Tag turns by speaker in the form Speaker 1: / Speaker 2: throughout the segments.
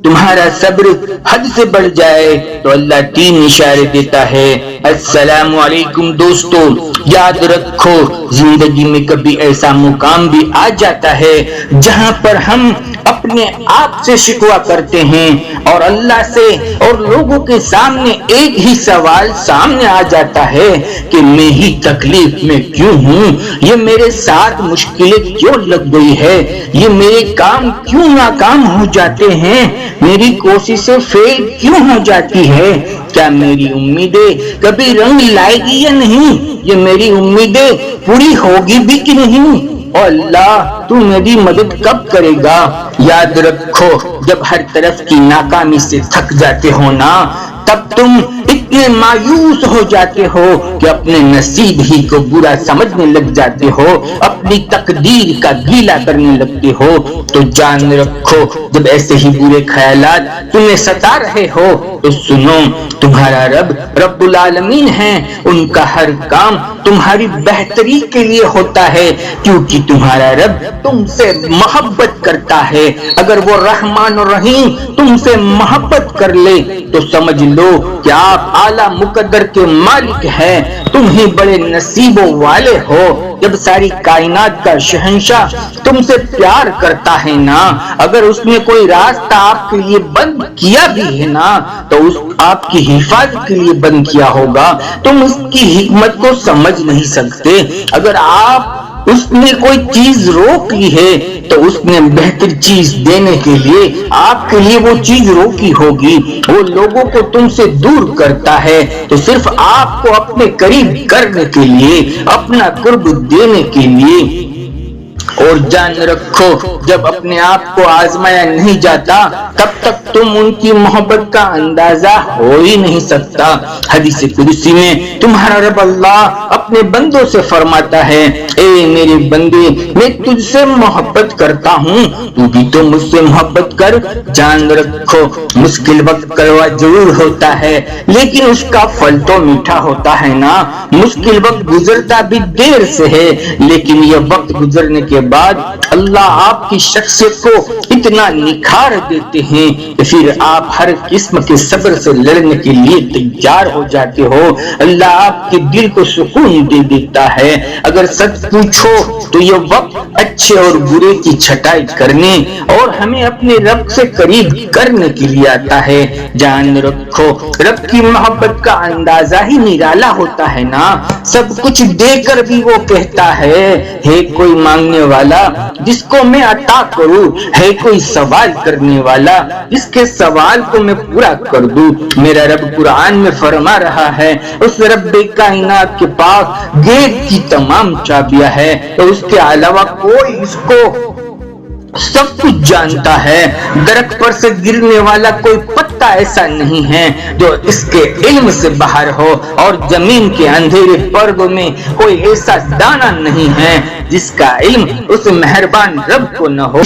Speaker 1: تمہارا صبر حد سے بڑھ جائے تو اللہ 3 اشارے دیتا ہے۔ السلام علیکم دوستو، یاد رکھو زندگی میں کبھی ایسا مقام بھی آ جاتا ہے جہاں پر ہم اپنے آپ سے شکوہ کرتے ہیں اور اللہ سے اور لوگوں کے سامنے ایک ہی سوال سامنے آ جاتا ہے کہ میں ہی تکلیف میں کیوں ہوں، یہ میرے ساتھ مشکلیں کیوں لگ گئی ہے، یہ میرے کام کیوں ناکام ہو جاتے ہیں، میری کوششیں فیل کیوں ہو جاتی ہے، کیا میری امیدیں کبھی رنگ لائے گی یا نہیں، یہ میری امیدیں پوری ہوگی بھی کہ نہیں، اور اللہ تو میری مدد کب کرے گا۔ یاد رکھو جب ہر طرف کی ناکامی سے تھک جاتے ہو نا، تب تم اتنے مایوس ہو جاتے ہو کہ اپنے نصیب ہی کو برا سمجھنے لگ جاتے ہو، اپنی تقدیر کا گیلا کرنے لگتے ہو۔ تو جان رکھو جب ایسے ہی برے خیالات تمہیں ستا رہے ہو تو سنو، تمہارا رب رب العالمین ہے، ان کا ہر کام تمہاری بہتری کے لیے ہوتا ہے، کیونکہ تمہارا رب تم سے محبت کرتا ہے۔ اگر وہ رحمان اور رحیم تم سے محبت کر لے تو سمجھ لو کہ آپ اعلیٰ مقدر کے مالک ہیں، تم ہی بڑے نصیبوں والے ہو۔ جب ساری کائنات کا شہنشاہ تم سے پیار کرتا ہے نا، اگر اس نے کوئی راستہ آپ کے لیے بند کیا بھی ہے نا تو اس آپ کی حفاظت کے لیے بند کیا ہوگا، تم اس کی حکمت کو سمجھ نہیں سکتے۔ اگر آپ اس نے کوئی چیز روک لی ہے تو اس نے بہتر چیز دینے کے لیے آپ کے لیے وہ چیز روکی ہوگی۔ وہ لوگوں کو تم سے دور کرتا ہے تو صرف آپ کو اپنے قریب کرنے کے لیے، اپنا قرب دینے کے لیے۔ اور جان رکھو جب اپنے آپ کو آزمایا نہیں جاتا تب تک تم ان کی محبت کا اندازہ ہو ہی نہیں سکتا۔ حدیث قدسی میں تمہارا رب اللہ اپنے بندوں سے فرماتا ہے، اے میرے بندے میں تجھ سے محبت کرتا ہوں، تو بھی تو مجھ سے محبت کر۔ جان رکھو مشکل وقت کڑوا ضرور ہوتا ہے لیکن اس کا پھل تو میٹھا ہوتا ہے نا۔ مشکل وقت گزرتا بھی دیر سے ہے لیکن یہ وقت گزرنے کے بعد اللہ آپ کی شخصیت کو اتنا نکھار دیتے ہیں کہ پھر آپ ہر قسم کے صبر سے لڑنے کے لیے تیار ہو جاتے ہو۔ اللہ آپ کے دل کو سکون دے دیتا ہے۔ اگر سچ پوچھو تو یہ وقت اچھے اور برے کی چھٹائی کرنے اور ہمیں اپنے رب سے قریب کرنے کے لیے آتا ہے۔ جان رکھو رب کی محبت کا اندازہ ہی نرالا ہوتا ہے نا۔ سب کچھ دے کر بھی وہ کہتا ہے کوئی مانگنے والا جس کو میں عطا کروں، ہے کوئی سوال کرنے والا جس کے سوال کو میں پورا کر دوں۔ میرا رب قرآن میں فرما رہا ہے، اس رب کائنات کے پاس گیٹ کی تمام چابیاں ہے تو اس کے علاوہ کوئی اس کو سب کچھ جانتا ہے۔ درخت پر سے گرنے والا کوئی پتا ایسا نہیں ہے جو اس کے علم سے باہر ہو، اور زمین کے اندھیرے پردوں میں کوئی ایسا دانہ نہیں ہے جس کا علم اس مہربان رب کو نہ ہو۔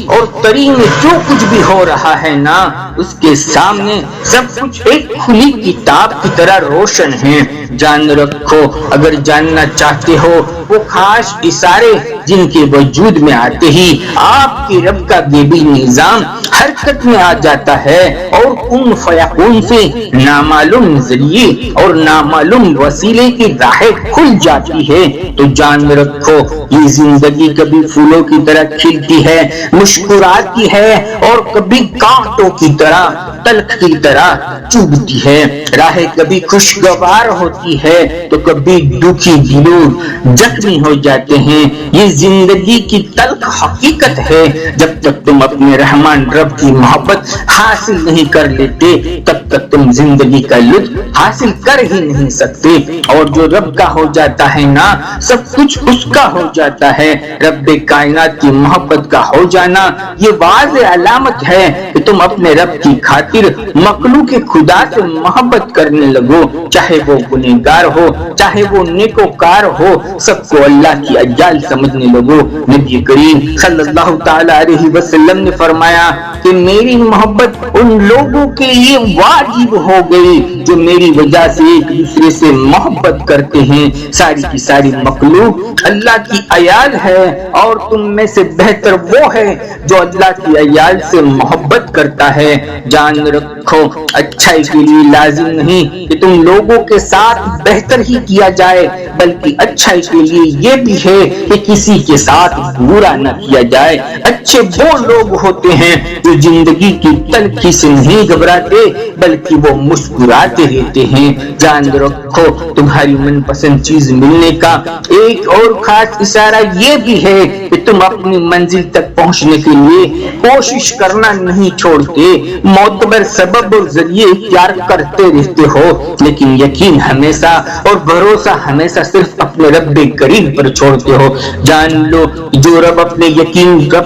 Speaker 1: اور ترین میں جو کچھ بھی ہو رہا ہے نا، اس کے سامنے سب کچھ ایک کھلی کتاب کی طرح روشن ہے۔ جان رکھو اگر جاننا چاہتے ہو وہ خاص اشارے جن کے وجود میں آتے ہی آپ کی رب کا غیبی نظام حرکت میں آ جاتا ہے اور کن فیکون سے نامعلوم ذریعے اور نامعلوم وسیلے کی راہیں کھل جاتی ہے۔ تو جان رکھو یہ زندگی کبھی پھولوں کی طرح کھلتی ہے، مسکراتی ہے، اور کبھی کانٹوں کی طرح تلخ کی طرح چبھتی ہے۔ راہیں کبھی خوشگوار ہوتی ہے تو کبھی دکھی دلوں زخمی ہو جاتے ہیں۔ یہ زندگی کی تلخ حقیقت ہے۔ جب تک تم اپنے رحمان رب کی محبت حاصل نہیں کر لیتے تب تک تم زندگی کا لطف حاصل کر ہی نہیں سکتے۔ اور جو رب کا ہو جاتا ہے نا، سب کچھ اس کا ہو جاتا ہے۔ رب کائنات کی محبت کا ہو جانا یہ واضح علامت ہے کہ تم اپنے رب کی خاطر مخلوق خدا سے محبت کرنے لگو، چاہے وہ گنہگار ہو چاہے وہ نیکوکار ہو، سب کو اللہ کی اجال سمجھنے لگو۔ نبی کریم صلی اللہ تعالی علیہ وسلم نے فرمایا، کہ میری محبت ان لوگوں کے لیے واجب ہو گئی جو میری وجہ سے ایک دوسرے سے محبت کرتے ہیں۔ ساری کی ساری مخلوق اللہ کی عیال ہے اور تم میں سے بہتر وہ ہے جو اللہ کی عیال سے محبت کرتا ہے۔ جان رکھو اچھائی کے لیے لازم نہیں کہ تم لوگوں کے ساتھ بہتر ہی کیا جائے، بلکہ اچھائی کے لیے یہ بھی ہے کہ کسی کے ساتھ برا نہ کیا جائے۔ اچھے وہ لوگ ہوتے ہیں جو زندگی کی تلخی سے نہیں گھبراتے بلکہ وہ مسکراتے رہتے ہیں۔ جان رکھو تمہاری من پسند چیز ملنے کا ایک اور خاص اشارہ یہ بھی ہے کہ تم اپنی منزل تک پہنچنے کے لیے کوشش کرنا نہیں چھوڑتے، معتبر سبب اور ذریعے اختیار کرتے رہتے ہو، لیکن یقین ہمیشہ اور بھروسہ ہمیشہ صرف اپنے رب کریم پر چھوڑتے ہو۔ جان لو جو رب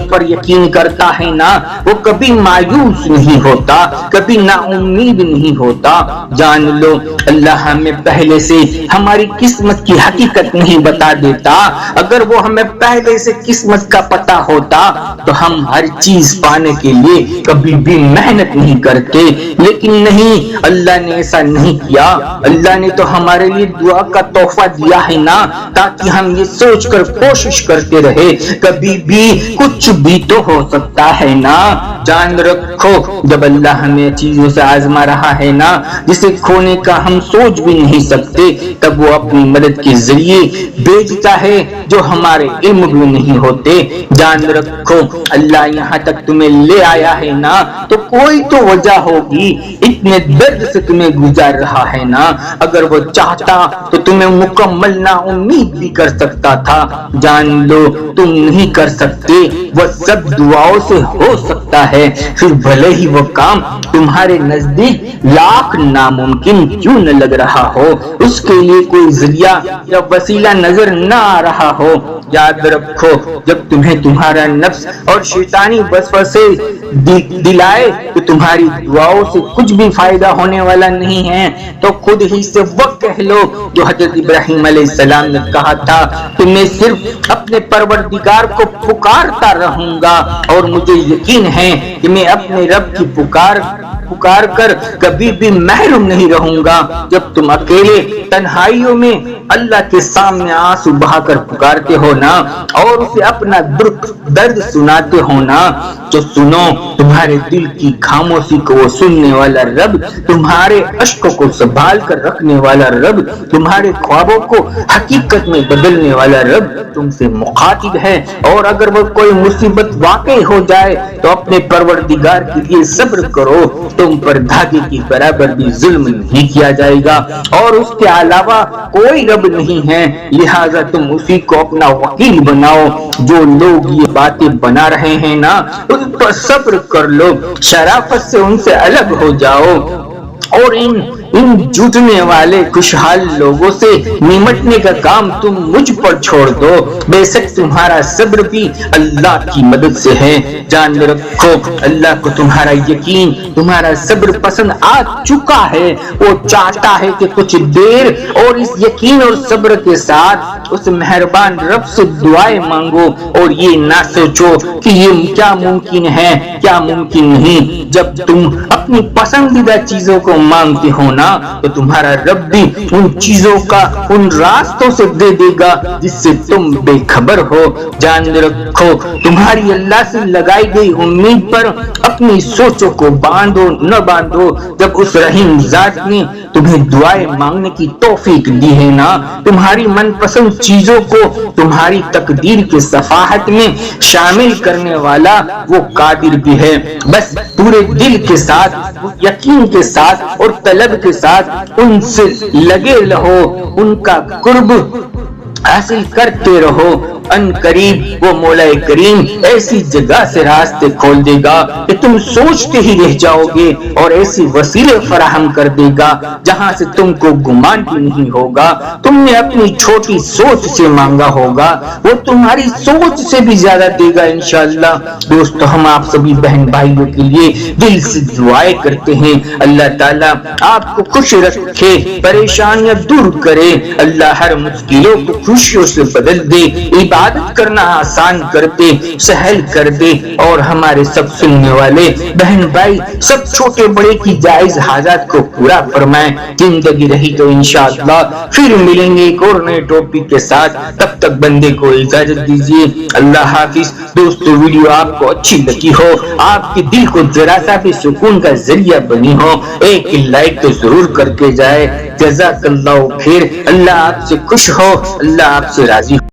Speaker 1: پر یقین کرتا ہے نا، وہ کبھی مایوس نہیں ہوتا، کبھی نا امید نہیں ہوتا۔ جان لو اللہ ہمیں پہلے سے ہماری قسمت کی حقیقت نہیں بتا دیتا، اگر وہ ہمیں پہلے سے قسمت کا پتہ ہوتا تو ہم ہر چیز پانے کے لیے کبھی بھی محنت نہیں کرتے، لیکن نہیں، اللہ نے ایسا نہیں کیا۔ اللہ نے تو ہمارے لیے دعا کا تحفہ دیا ہے نا، تاکہ ہم یہ سوچ کر کوشش کرتے رہے کبھی بھی کچھ بھی تو ہو سکتا ہے نا۔ جان رکھو جب اللہ ہمیں چیزوں سے آزما رہا ہے نا جسے کھونے کا ہم سوچ بھی نہیں سکتے، تب وہ اپنی مدد کے ذریعے بھیجتا ہے جو ہمارے علم بھی نہیں ہوتے۔ جان رکھو اللہ یہاں تک تمہیں لے آیا ہے نا تو کوئی تو وجہ ہوگی، اتنے درد سے تمہیں گزار رہا ہے نا، اگر وہ چاہتا تو تمہیں مکمل نا امید بھی کر سکتا تھا۔ جان لو تم نہیں کر سکتے، وہ سب دعاؤں سے ہو سکتا ہے، پھر بھلے ہی وہ کام تمہارے نزدیک لاکھ ناممکن کیوں نہ لگ رہا ہو، اس کے لیے کوئی ذریعہ یا وسیلہ نظر نہ آ رہا ہو۔ یاد رکھو جب تمہیں تمہارا نفس اور شیطانی وسوسے دلائے کہ تمہاری دعاؤں سے کچھ بھی فائدہ ہونے والا نہیں ہے تو خود ہی سے وہ کہہ لو جو حضرت ابراہیم علیہ السلام نے کہا تھا کہ میں صرف اپنے پروردگار کو پکارتا رہوں گا اور مجھے یقین ہے کہ میں اپنے رب کی پکار کر کبھی بھی محروم نہیں رہوں گا۔ جب تم اکیلے تنہائیوں میں اللہ کے سامنے آنسو بہا کر پکارتے ہو نا اور اسے اپنا درد سناتے ہو نا، تو سنو تمہارے دل کی خاموشی کو وہ سننے والا رب، تمہارے اشکوں کو سنبھال کر رکھنے والا رب، تمہارے خوابوں کو حقیقت میں بدلنے والا رب تم سے مخاطب ہے۔ اور اگر وہ کوئی مصیبت واقع ہو جائے تو اپنے پروردگار کے لیے صبر کرو، تم پر دھاگے کی برابر بھی ظلم نہیں کیا جائے گا اور اس کے علاوہ کوئی رب نہیں ہے، لہٰذا تم اسی کو اپنا وکیل بناؤ۔ جو لوگ یہ باتیں بنا رہے ہیں نا ان پر صبر کر لو، شرافت سے ان سے الگ ہو جاؤ اور ان جھوٹنے والے خوشحال لوگوں سے نمٹنے کا کام تم مجھ پر چھوڑ دو، بے شک تمہارا صبر بھی اللہ کی مدد سے ہے۔ جان رکھو اللہ کو تمہارا یقین، تمہارا صبر پسند آ چکا ہے، وہ چاہتا ہے کہ کچھ دیر اور اس یقین اور صبر کے ساتھ اس مہربان رب سے دعائیں مانگو اور یہ نہ سوچو کہ یہ کیا ممکن ہے کیا ممکن نہیں۔ جب تم اپنی پسندیدہ چیزوں کو مانگتے ہو نا تو تمہارا رب بھی ان چیزوں کا ان راستوں سے دے دے گا جس سے تم بے خبر ہو۔ جان رکھو تمہاری اللہ سے لگائی گئی امید پر اپنی سوچوں کو باندھو نہ باندھو۔ جب اس رحیم ذات نے تمہیں دعائیں مانگنے کی توفیق دی ہے نا، تمہاری من پسند چیزوں کو تمہاری تقدیر کے صفحات میں شامل کرنے والا وہ قادر بھی ہے۔ بس پورے دل کے ساتھ، یقین کے ساتھ اور طلب کے ساتھ ان سے لگے رہو، ان کا قرب حاصل کرتے رہو۔ ان قریب وہ مولا کریم ایسی جگہ سے راستے کھول دے گا کہ تم سوچتے ہی رہ جاؤ گے اور ایسی وسیلے فراہم کر دے گا جہاں سے تم کو گمان بھی نہیں ہوگا۔ تم نے اپنی چھوٹی سوچ سے مانگا ہوگا، وہ تمہاری سوچ سے بھی زیادہ دے گا انشاءاللہ۔ دوستو ہم آپ سبھی بہن بھائیوں کے لیے دل سے دعائیں کرتے ہیں، اللہ تعالیٰ آپ کو خوش رکھے، پریشانیاں دور کرے، اللہ ہر مشکلوں کو خوشیوں سے بدل دے۔ عبادت کرنا آسان کر دے، سہل کر دے، اور ہمارے سب سننے والے بہن بھائی سب چھوٹے بڑے کی جائز حاجات کو پورا فرمائے۔ زندگی رہی تو انشاءاللہ پھر ملیں گے ایک اور نئے ٹاپک کے ساتھ، تب تک بندے کو اجازت دیجیے، اللہ حافظ۔ دوستو ویڈیو آپ کو اچھی لگی ہو، آپ کے دل کو ذرا سا بھی سکون کا ذریعہ بنی ہو، ایک لائک تو ضرور کر کے جائے۔ جزاک اللہ خیر، اللہ آپ سے خوش ہو، اللہ آپ سے راضی ہو۔